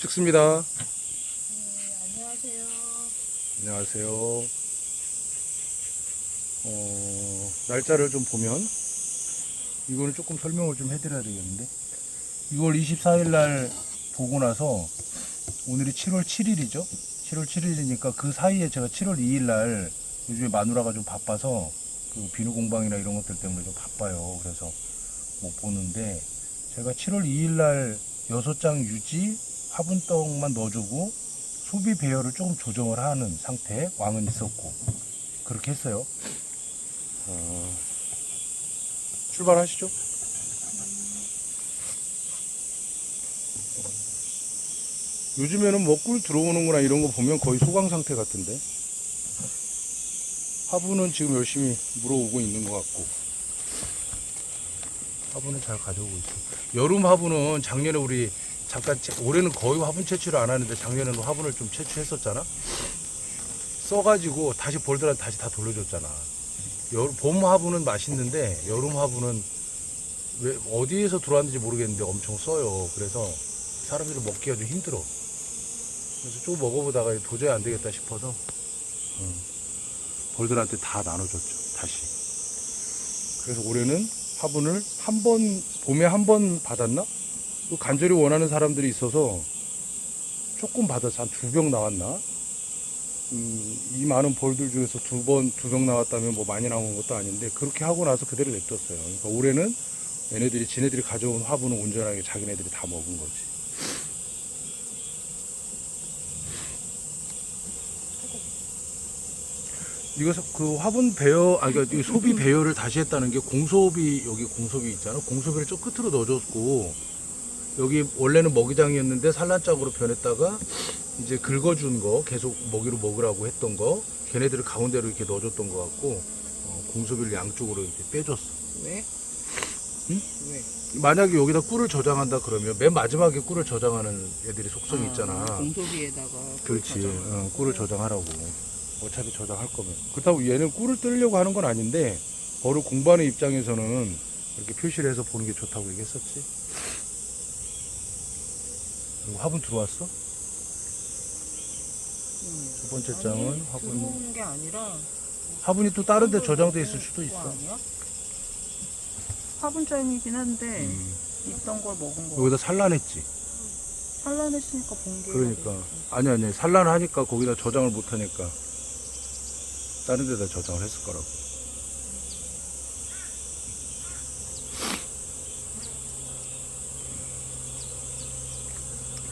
찍습니다. 네, 안녕하세요. 안녕하세요. 날짜를 좀 보면 이거는 조금 설명을 좀 해드려야 되겠는데 6월 24일 날 보고 나서 오늘이 7월 7일이죠. 7월 7일이니까 그 사이에 제가 7월 2일 날 요즘에 마누라가 좀 바빠서 그 비누 공방이나 이런 것들 때문에 좀 바빠요. 그래서 못 보는데 제가 7월 2일 날 6장 유지 화분떡만 넣어주고 소비 배열을 조금 조정을 하는 상태, 왕은 있었고 그렇게 했어요. 출발하시죠. 요즘에는 뭐 꿀 들어오는 거나 이런 거 보면 거의 소강 상태 같은데 화분은 지금 열심히 물어오고 있는 것 같고 화분은 잘 가져오고 있어요. 여름 화분은 작년에 우리 잠깐 올해는 거의 화분 채취를 안 하는데 작년에는 화분을 좀 채취했었잖아. 써가지고 다시 볼들한테 다시 다 돌려줬잖아. 봄 화분은 맛있는데 여름 화분은 왜 어디에서 들어왔는지 모르겠는데 엄청 써요. 그래서 사람들이 먹기가 좀 힘들어. 그래서 좀 먹어보다가 도저히 안 되겠다 싶어서 벌들한테 다 나눠줬죠. 다시. 그래서 올해는 화분을 봄에 한 번 받았나? 또 간절히 원하는 사람들이 있어서 조금 받아서 한 2병 나왔나? 이 많은 벌들 중에서 두 병 나왔다면 뭐 많이 나온 것도 아닌데 그렇게 하고 나서 그대로 냅뒀어요. 그러니까 올해는 지네들이 가져온 화분은 온전하게 자기네들이 다 먹은 거지. 이거 그 화분 배열, 그러니까 소비 배열을 다시 했다는 게 여기 공소비 있잖아. 공소비를 좀 끝으로 넣어줬고, 여기 원래는 먹이장이었는데 산란장으로 변했다가 이제 긁어준 거, 계속 먹이로 먹으라고 했던 거, 걔네들을 가운데로 이렇게 넣어줬던 것 같고, 공소비를 양쪽으로 이렇게 빼줬어. 왜? 응? 왜? 만약에 여기다 꿀을 저장한다 그러면 맨 마지막에 꿀을 저장하는 애들이 속성이 있잖아. 공소비에다가 그렇지. 꿀을 저장하라고. 어차피 저장할 거면. 그렇다고 얘는 꿀을 뜨려고 하는 건 아닌데 벌을 공부하는 입장에서는 이렇게 표시를 해서 보는 게 좋다고 얘기했었지. 화분 들어왔어? 두 번째 장은 화분. 들어오는 게 아니라 화분이 또 다른 데 저장돼 있을 수도 있어. 아니야? 화분장이긴 한데 있던 걸 먹은 거. 여기다 산란했지. 산란했으니까 본 게. 그러니까. 아니. 산란하니까 거기다 저장을 못 하니까 다른 데다 저장을 했을 거라고.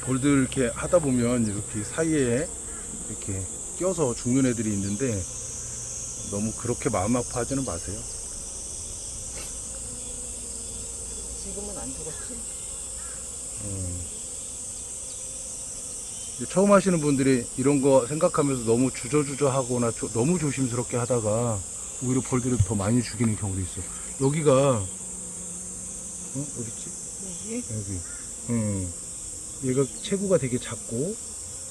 벌들 이렇게 하다 보면 이렇게 사이에 이렇게 껴서 죽는 애들이 있는데 너무 그렇게 마음 아파하지는 마세요. 지금은 안 죽었지? 처음 하시는 분들이 이런 거 생각하면서 너무 주저주저 하거나 너무 조심스럽게 하다가 오히려 벌들을 더 많이 죽이는 경우도 있어. 여기가 어딨지? 여기. 얘가 체구가 되게 작고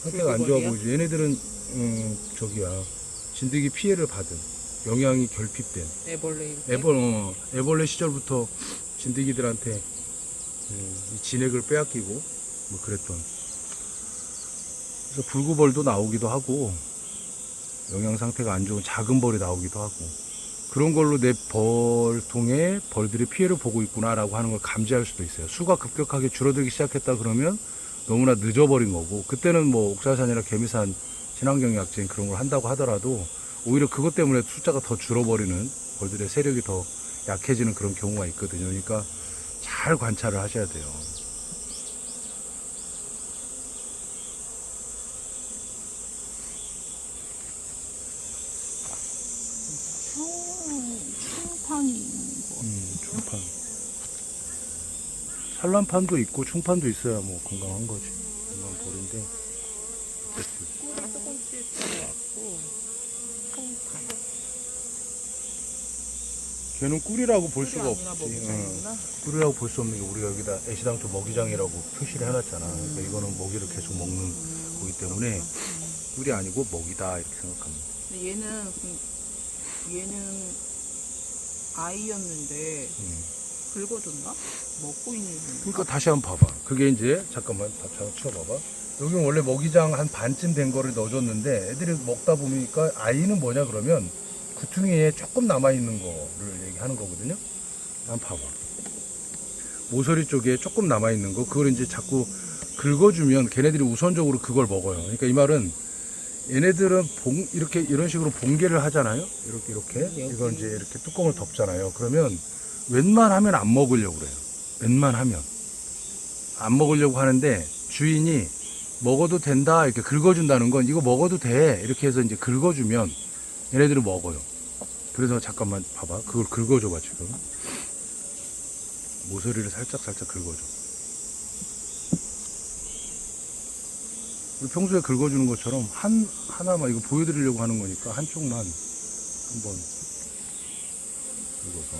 상태가 안 좋아 보이죠. 얘네들은 저기야 진드기 피해를 받은 영양이 결핍된 애벌레 시절부터 진드기들한테 이 진액을 빼앗기고 뭐 그랬던. 그래서 불구벌도 나오기도 하고 영양 상태가 안 좋은 작은 벌이 나오기도 하고 그런 걸로 내 벌통에 벌들이 피해를 보고 있구나라고 하는 걸 감지할 수도 있어요. 수가 급격하게 줄어들기 시작했다 그러면 너무나 늦어버린 거고 그때는 뭐 옥사산이나 개미산 친환경 약제 그런 걸 한다고 하더라도 오히려 그것 때문에 숫자가 더 줄어버리는 벌들의 세력이 더 약해지는 그런 경우가 있거든요. 그러니까 잘 관찰을 하셔야 돼요. 충판이 있는 거. 충판. 산란판도 있고 충판도 있어야 뭐 건강한 거지. 건강한 벌인데. 꿀이 조금씩 들어왔고 충판. 걔는 꿀이라고 볼 수가 꿀이 아니라 없지. 먹이장이구나. 꿀이라고 볼 수 없는 게 우리가 여기다 애시당초 먹이장이라고 표시를 해놨잖아. 그러니까 이거는 먹이를 계속 먹는 거기 때문에 꿀이 아니고 먹이다 이렇게 생각합니다. 근데 얘는 아이였는데 긁어줬나? 먹고 있는 그러니까 다시 한번 봐봐. 그게 이제 잠깐만 치워봐봐. 여기 원래 먹이장 한 반쯤 된 거를 넣어줬는데 애들이 먹다 보니까 아이는 뭐냐 그러면 구퉁이에 조금 남아있는 거를 얘기하는 거거든요. 한번 봐봐. 모서리 쪽에 조금 남아있는 거 그걸 이제 자꾸 긁어주면 걔네들이 우선적으로 그걸 먹어요. 그러니까 이 말은 얘네들은 이렇게 이런 식으로 봉개를 하잖아요. 이렇게 이걸 이제 이렇게 뚜껑을 덮잖아요. 그러면 웬만하면 안 먹으려고 그래요. 웬만하면 안 먹으려고 하는데 주인이 먹어도 된다 이렇게 긁어준다는 건 이거 먹어도 돼 이렇게 해서 이제 긁어주면 얘네들은 먹어요. 그래서 잠깐만 봐봐. 그걸 긁어줘봐 지금. 모서리를 살짝 긁어줘. 우리 평소에 긁어주는 것처럼 하나만 이거 보여드리려고 하는 거니까 한쪽만 한번 긁어서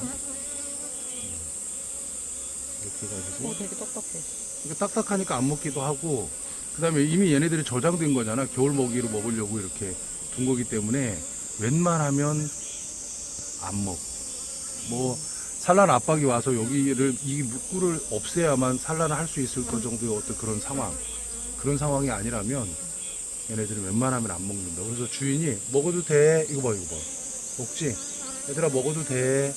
이렇게 해가지고 되게 딱딱해. 이게 딱딱하니까 안 먹기도 하고 그 다음에 이미 얘네들이 저장된 거잖아. 겨울 먹이로 먹으려고 이렇게 둔 거기 때문에 웬만하면 안 먹어. 뭐 산란 압박이 와서 여기를 이 꿀을 없애야만 산란을 할 수 있을 것 정도의 어떤 그런 상황이 아니라면 얘네들은 웬만하면 안 먹는다. 그래서 주인이 먹어도 돼 이거 봐 먹지 얘들아 먹어도 돼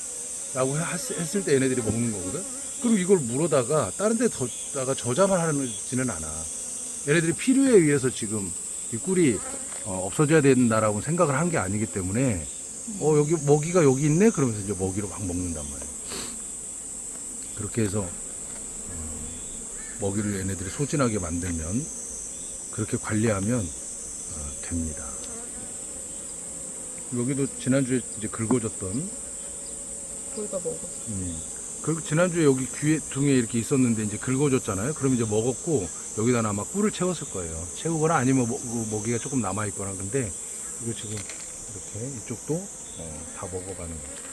라고 했을 때 얘네들이 먹는 거거든. 그리고 이걸 물어다가 다른 데다가 저장을 하지는 않아. 얘네들이 필요에 의해서 지금 이 꿀이 없어져야 된다라고 생각을 한 게 아니기 때문에 여기 먹이가 여기 있네 그러면서 이제 먹이로 막 먹는단 말이에요. 그렇게 해서 먹이를 얘네들이 소진하게 만들면 그렇게 관리하면 됩니다. 여기도 지난주에 이제 긁어줬던 거기가 먹었어. 그리고 지난주에 여기 귀에 등에 이렇게 있었는데 이제 긁어줬잖아요. 그럼 이제 먹었고 여기다 아마 꿀을 채웠을 거예요. 채우거나 아니면 먹이가 조금 남아있거나. 근데 이거 지금 이렇게 이쪽도 다 먹어가는 거예요.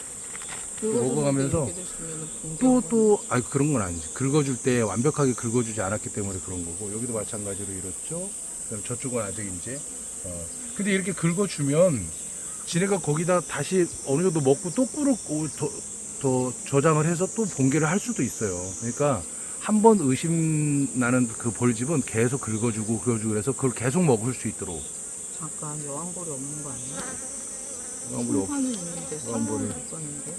먹어가면서 아니 그런 건 아니지. 긁어줄 때 완벽하게 긁어주지 않았기 때문에 그런 거고 여기도 마찬가지로 이렇죠. 그다음에 저쪽은 아직 이제 근데 이렇게 긁어주면 지네가 거기다 다시 어느 정도 먹고 또 꿀을 더 저장을 해서 또 봉개를 할 수도 있어요. 그러니까 한 번 의심 나는 그 벌집은 계속 긁어주고 그래서 그걸 계속 먹을 수 있도록. 잠깐 여왕벌이 없는 거 아니야? 여왕벌이 판은 있는데 여왕벌이 살라는 있었는데.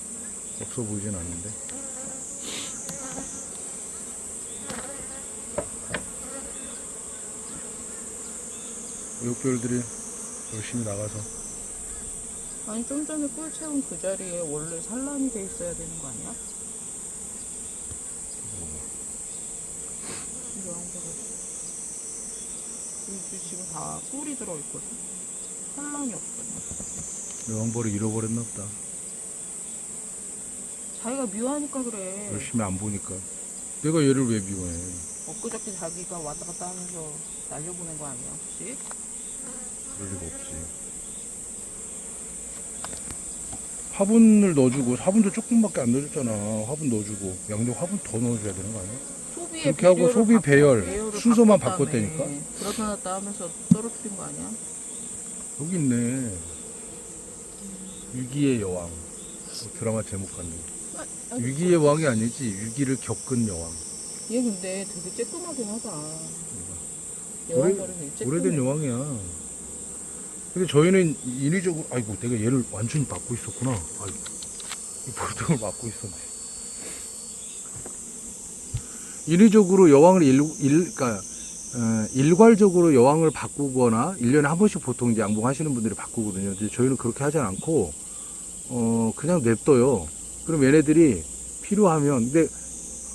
없어 보이진 않는데. 우육별들이 열심히 나가서 아니 좀 전에 꿀 채운 그 자리에 원래 산란이 돼 있어야 되는 거 아니야? 여왕벌이 여기 지금 다 꿀이 들어있거든. 산란이 없어. 여왕벌이 잃어버렸나 보다. 자기가 미워하니까 그래. 열심히 안 보니까. 내가 얘를 왜 미워해? 엊그저께 자기가 왔다 갔다 하면서 날려보낸 거 아니야 혹시? 그럴 리가 없지. 화분을 넣어주고 화분도 조금밖에 안 넣어줬잖아. 화분 넣어주고 양쪽 화분 더 넣어줘야 되는 거 아니야? 소비의 그렇게 하고 비료를 소비 배열 배열을 순서만 바꿨다며. 바꿨다니까. 그러다 놨다 하면서 떨어뜨린 거 아니야? 여기 있네. 위기의 여왕. 드라마 제목 같네. 위기의 왕이 아니지. 위기를 겪은 여왕. 얘 근데 되게 쬐끔하긴 하다. 오래된 여왕이야. 근데 저희는 인위적으로 아이고 내가 얘를 완전히 막고 있었구나. 아이고 이 볼등을 막고 있었네. 인위적으로 여왕을 그러니까 일괄적으로 여왕을 바꾸거나 1년에 한 번씩 보통 이제 양봉하시는 분들이 바꾸거든요. 근데 저희는 그렇게 하지 않고 그냥 냅둬요. 그럼 얘네들이 필요하면 근데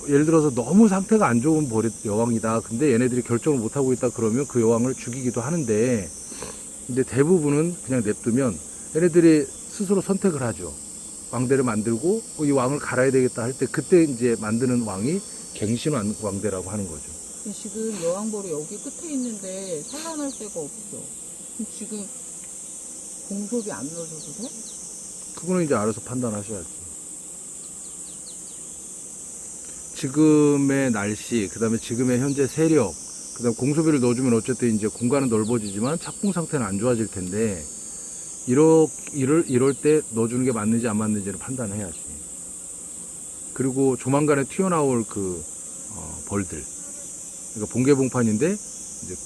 예를 들어서 너무 상태가 안 좋은 여왕이다. 근데 얘네들이 결정을 못 하고 있다 그러면 그 여왕을 죽이기도 하는데 근데 대부분은 그냥 냅두면 얘네들이 스스로 선택을 하죠. 왕대를 만들고 이 왕을 갈아야 되겠다 할 때 그때 이제 만드는 왕이 갱신 왕대라고 하는 거죠. 지금 여왕벌이 여기 끝에 있는데 산란할 데가 없어. 그럼 지금 공섭이 안 넣어줘도 돼? 그거는 이제 알아서 판단하셔야지. 지금의 날씨, 그 다음에 지금의 현재 세력, 그 다음에 공소비를 넣어주면 어쨌든 이제 공간은 넓어지지만 착공 상태는 안 좋아질 텐데, 이럴 때 넣어주는 게 맞는지 안 맞는지를 판단해야지. 그리고 조만간에 튀어나올 그 벌들, 그러니까 봉개봉판인데 이제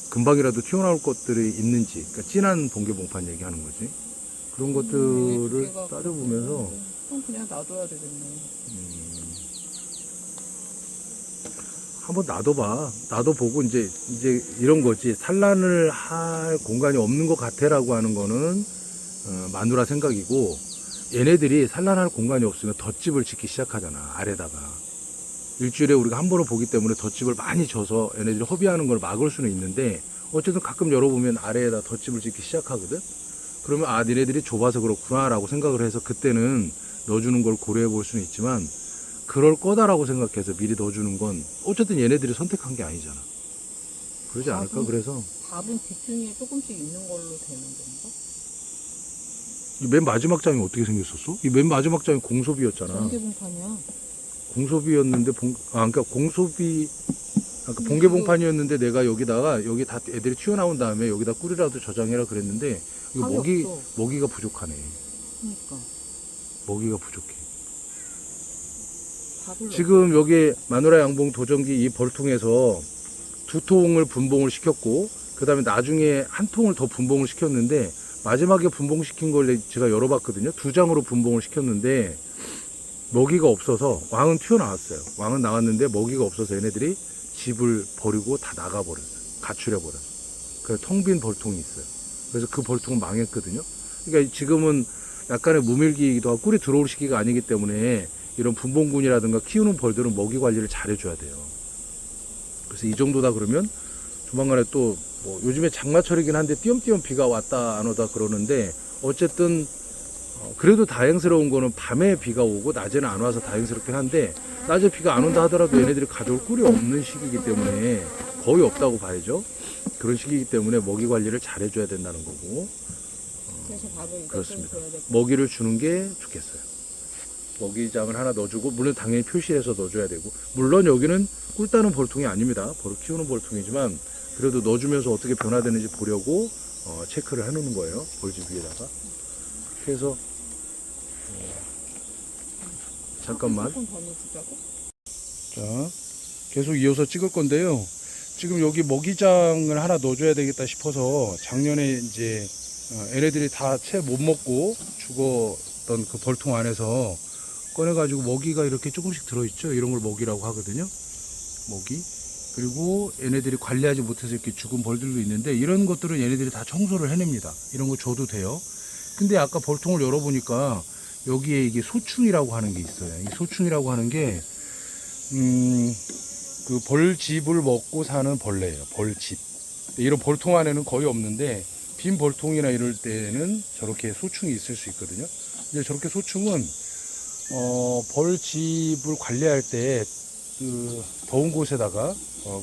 금방이라도 튀어나올 것들이 있는지, 그러니까 진한 봉개봉판 얘기하는 거지. 그런 것들을 얘가 따져보면서 그럼 그냥 놔둬야 되겠네. 한번 놔둬봐. 놔둬보고 이제 이런 거지. 산란을 할 공간이 없는 것 같아라고 하는 거는 마누라 생각이고, 얘네들이 산란할 공간이 없으면 덧집을 짓기 시작하잖아, 아래다가. 일주일에 우리가 한 번을 보기 때문에 덧집을 많이 져서 얘네들이 허비하는 걸 막을 수는 있는데, 어쨌든 가끔 열어보면 아래에다 덧집을 짓기 시작하거든. 그러면 아, 니네들이 좁아서 그렇구나 라고 생각을 해서 그때는 넣어주는 걸 고려해 볼 수는 있지만, 그럴 거다라고 생각해서 미리 넣어주는 건 어쨌든 얘네들이 선택한 게 아니잖아. 그러지 않을까? 그래서 밥은 귀퉁이에 조금씩 있는 걸로 되는 건가? 이 맨 마지막 장이 어떻게 생겼었어? 이 맨 마지막 장이 공소비였잖아. 번개봉판이야. 공소비였는데 그러니까 공소비 아까 봉개봉판이었는데 내가 여기다가 여기 다 애들이 튀어나온 다음에 여기다 꿀이라도 저장해라 그랬는데 이거 밥이 없어. 먹이가 부족하네. 그러니까 먹이가 부족해. 밥을 지금 여기 마누라 양봉 도전기 이 벌통에서 2통을 분봉을 시켰고, 그 다음에 나중에 한 통을 더 분봉을 시켰는데, 마지막에 분봉시킨 걸 제가 열어봤거든요. 2장으로 분봉을 시켰는데 먹이가 없어서 왕은 튀어나왔어요. 왕은 나왔는데 먹이가 없어서 얘네들이 집을 버리고 다 나가버렸어요. 가출해버렸어요. 그래서 텅 빈 벌통이 있어요. 그래서 그 벌통은 망했거든요. 그러니까 지금은 약간의 무밀기이기도 하고 꿀이 들어올 시기가 아니기 때문에 이런 분봉군이라든가 키우는 벌들은 먹이 관리를 잘 해줘야 돼요. 그래서 이 정도다 그러면 조만간에 또 뭐 요즘에 장마철이긴 한데 띄엄띄엄 비가 왔다 안 오다 그러는데, 어쨌든 그래도 다행스러운 거는 밤에 비가 오고 낮에는 안 와서 다행스럽긴 한데, 낮에 비가 안 온다 하더라도 얘네들이 가져올 꿀이 없는 시기이기 때문에 거의 없다고 봐야죠. 그런 시기이기 때문에 먹이 관리를 잘 해줘야 된다는 거고. 그래서 밥을 그렇습니다. 줘야 될 먹이를 주는 게 좋겠어요. 먹이장을 하나 넣어주고, 물론 당연히 표시해서 넣어줘야 되고, 물론 여기는 꿀 따는 벌통이 아닙니다. 벌을 키우는 벌통이지만 그래도 넣어주면서 어떻게 변화되는지 보려고 체크를 해놓는 거예요. 벌집 위에다가. 그렇게 해서 잠깐만. 조금 더 넣어주자고? 자, 계속 이어서 찍을 건데요. 지금 여기 먹이장을 하나 넣어줘야 되겠다 싶어서 작년에 이제 얘네들이 다 채 못 먹고 죽었던 그 벌통 안에서 꺼내가지고 먹이가 이렇게 조금씩 들어있죠. 이런 걸 먹이라고 하거든요. 먹이. 그리고 얘네들이 관리하지 못해서 이렇게 죽은 벌들도 있는데, 이런 것들은 얘네들이 다 청소를 해냅니다. 이런 거 줘도 돼요. 근데 아까 벌통을 열어보니까 여기에 이게 소충이라고 하는 게 있어요. 이 소충이라고 하는 게 그 벌집을 먹고 사는 벌레예요. 벌집. 이런 벌통 안에는 거의 없는데, 빈 벌통이나 이럴 때는 저렇게 소충이 있을 수 있거든요. 근데 저렇게 소충은 벌집을 관리할 때 그 더운 곳에다가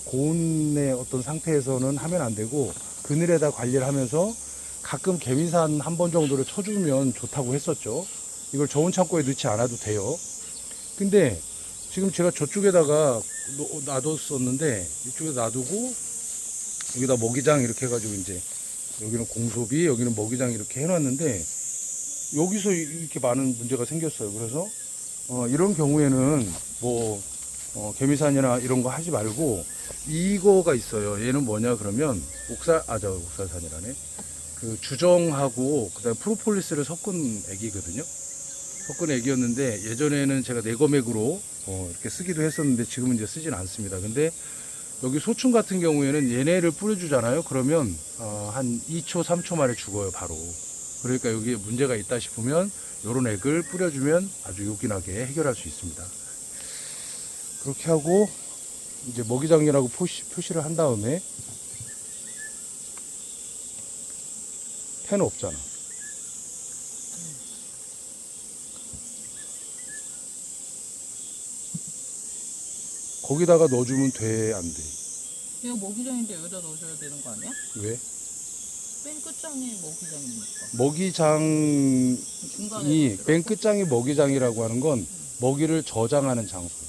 고온의 어떤 상태에서는 하면 안 되고, 그늘에다 관리를 하면서 가끔 개미산 한 번 정도를 쳐주면 좋다고 했었죠. 이걸 저온 창고에 넣지 않아도 돼요. 근데 지금 제가 저쪽에다가 놔뒀었는데, 이쪽에 놔두고 여기다 먹이장 이렇게 해가지고, 이제 여기는 공소비, 여기는 먹이장 이렇게 해놨는데, 여기서 이렇게 많은 문제가 생겼어요. 그래서 이런 경우에는 뭐 개미산이나 이런 거 하지 말고, 이거가 있어요. 얘는 뭐냐 그러면 옥살산이라네. 그 주정하고 그다음에 프로폴리스를 섞은 액이거든요. 섞은 액이었는데, 예전에는 제가 내검액으로 이렇게 쓰기도 했었는데 지금은 이제 쓰진 않습니다. 근데 여기 소충 같은 경우에는 얘네를 뿌려주잖아요. 그러면 한 2초 3초 만에 죽어요, 바로. 그러니까 여기에 문제가 있다 싶으면 이런 액을 뿌려주면 아주 요긴하게 해결할 수 있습니다. 그렇게 하고 이제 먹이장이라고 표시를 한 다음에, 펜 없잖아. 거기다가 넣어주면 돼, 안 돼? 얘가 먹이장인데 여기다 넣어줘야 되는 거 아니야? 왜? 맨 끝장이 먹이장이니까. 먹이장이 중간에 맨 끝장이 먹이장이라고 하는 건 먹이를 저장하는 장소.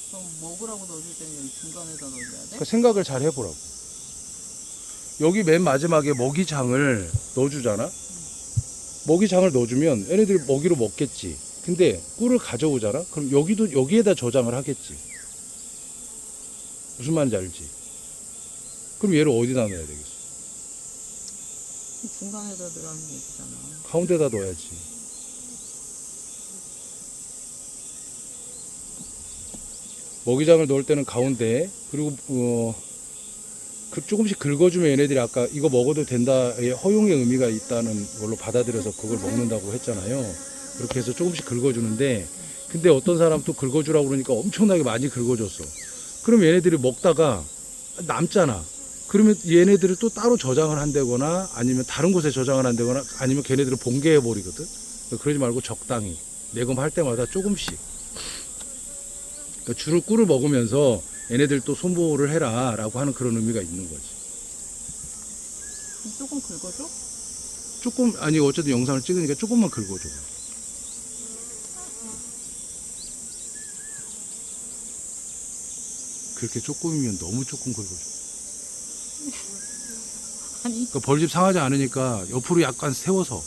그럼 먹으라고 넣어줄 때는 여기 중간에다 넣어줘야 돼? 그러니까 생각을 잘 해보라고. 여기 맨 마지막에 먹이장을 넣어주잖아. 먹이장을 넣어주면 얘네들이 먹이로 먹겠지. 근데 꿀을 가져오잖아. 그럼 여기에다 저장을 하겠지. 무슨 말인지 알지? 그럼 얘를 어디다 넣어야 되겠어? 중간에다 넣으라는 얘기잖아. 가운데다 넣어야지. 먹이장을 넣을 때는 가운데, 그리고 조금씩 긁어주면 얘네들이 아까 이거 먹어도 된다의 허용의 의미가 있다는 걸로 받아들여서 그걸 먹는다고 했잖아요. 그렇게 해서 조금씩 긁어주는데, 근데 어떤 사람 또 긁어주라고 그러니까 엄청나게 많이 긁어줬어. 그럼 얘네들이 먹다가 남잖아. 그러면 얘네들을 또 따로 저장을 한다거나 아니면 다른 곳에 저장을 한다거나 아니면 걔네들을 봉개해 버리거든. 그러지 말고 적당히 매금할 때마다 조금씩. 그러니까 줄을 꿀을 먹으면서 얘네들 또 손보호를 해라 라고 하는 그런 의미가 있는 거지. 조금 긁어줘? 조금, 아니 어쨌든 영상을 찍으니까 조금만 긁어줘. 그렇게 조금이면 너무 조금 긁어줘. 아니 그러니까 벌집 상하지 않으니까 옆으로 약간 세워서,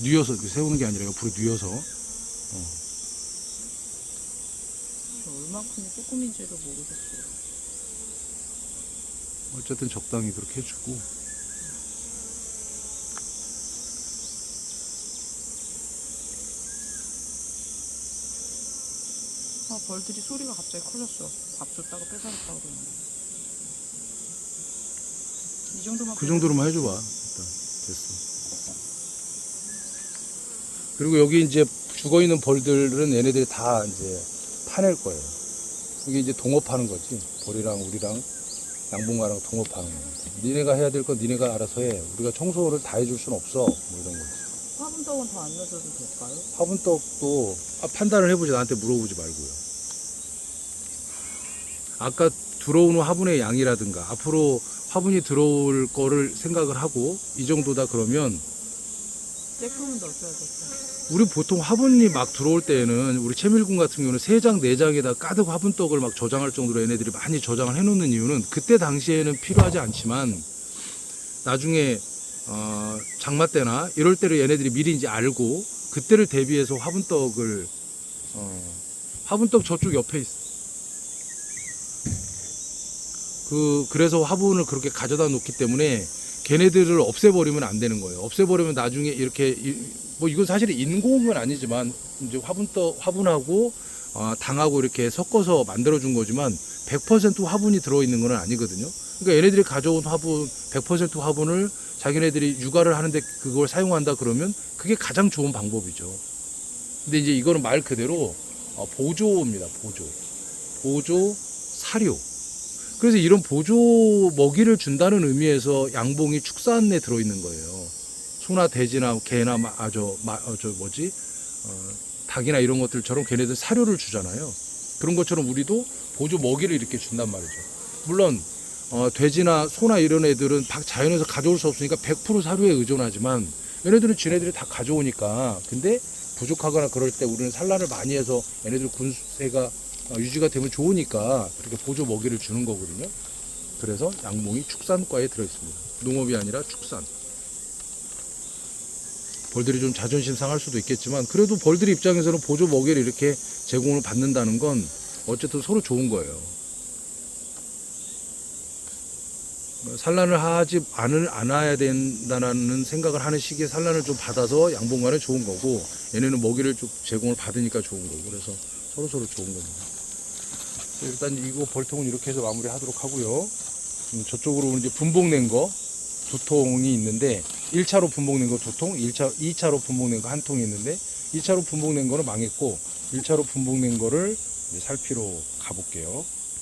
뉘어서, 세우는 게 아니라 옆으로 뉘어서. 얼마큼이 조금인지를 모르겠어요. 어쨌든 적당히 그렇게 해주고. 아, 벌들이 소리가 갑자기 커졌어. 밥 줬다가 뺏어갔다고 그러는데. 이 정도만 그 정도로만 해줘봐. 일단 됐어. 그리고 여기 이제 죽어 있는 벌들은 얘네들이 다 이제 파낼 거예요. 이게 이제 동업하는 거지. 벌이랑 우리랑 양봉가랑 동업하는 거. 니네가 해야 될 건 니네가 알아서 해. 우리가 청소를 다 해줄 순 없어. 뭐 이런 거지. 화분떡은 더 안 넣어줘도 될까요? 화분떡도 판단을 해보지. 나한테 물어보지 말고요. 아까 들어오는 화분의 양이라든가 앞으로 화분이 들어올 거를 생각을 하고 이 정도다 그러면 쬐끔은 넣어줘야겠다. 우리 보통 화분이 막 들어올 때에는 우리 채밀군 같은 경우는 3장, 4장에다 가득 화분떡을 막 저장할 정도로 얘네들이 많이 저장을 해놓는 이유는 그때 당시에는 필요하지 않지만 나중에 장마 때나 이럴 때를 얘네들이 미리 이제 알고 그때를 대비해서 화분떡을 화분떡 저쪽 옆에 있어. 그래서 화분을 그렇게 가져다 놓기 때문에 걔네들을 없애버리면 안 되는 거예요. 없애버리면 나중에 이렇게 뭐 이건 사실 인공은 아니지만 이제 화분하고 당하고 이렇게 섞어서 만들어 준 거지만 100% 화분이 들어있는 건 아니거든요. 그러니까 얘네들이 가져온 화분 100% 화분을 자기네들이 육아를 하는데 그걸 사용한다 그러면 그게 가장 좋은 방법이죠. 근데 이제 이거는 말 그대로 보조입니다. 보조 사료. 그래서 이런 보조 먹이를 준다는 의미에서 양봉이 축산에 들어있는 거예요. 소나 돼지나 개나 닭이나 이런 것들처럼 걔네들 사료를 주잖아요. 그런 것처럼 우리도 보조 먹이를 이렇게 준단 말이죠. 물론 돼지나 소나 이런 애들은 자연에서 가져올 수 없으니까 100% 사료에 의존하지만 얘네들은 지네들이 다 가져오니까 근데 부족하거나 그럴 때 우리는 산란을 많이 해서 얘네들 군세가 유지가 되면 좋으니까 그렇게 보조 먹이를 주는 거거든요. 그래서 양봉이 축산과에 들어있습니다. 농업이 아니라 축산. 벌들이 좀 자존심 상할 수도 있겠지만 그래도 벌들 입장에서는 보조 먹이를 이렇게 제공을 받는다는 건 어쨌든 서로 좋은 거예요. 산란을 하지 않아야 된다는 생각을 하는 시기에 산란을 좀 받아서 양봉간에 좋은 거고 얘네는 먹이를 좀 제공을 받으니까 좋은 거고 그래서 서로 좋은 겁니다. 일단 이거 벌통은 이렇게 해서 마무리 하도록 하고요. 저쪽으로 이제 분봉낸 거 2통이 있는데 1차로 분봉낸 거 2통, 2차로 분봉낸 거 1통이 있는데 2차로 분봉낸 거는 망했고 1차로 분봉낸 거를 이제 살피러 가볼게요.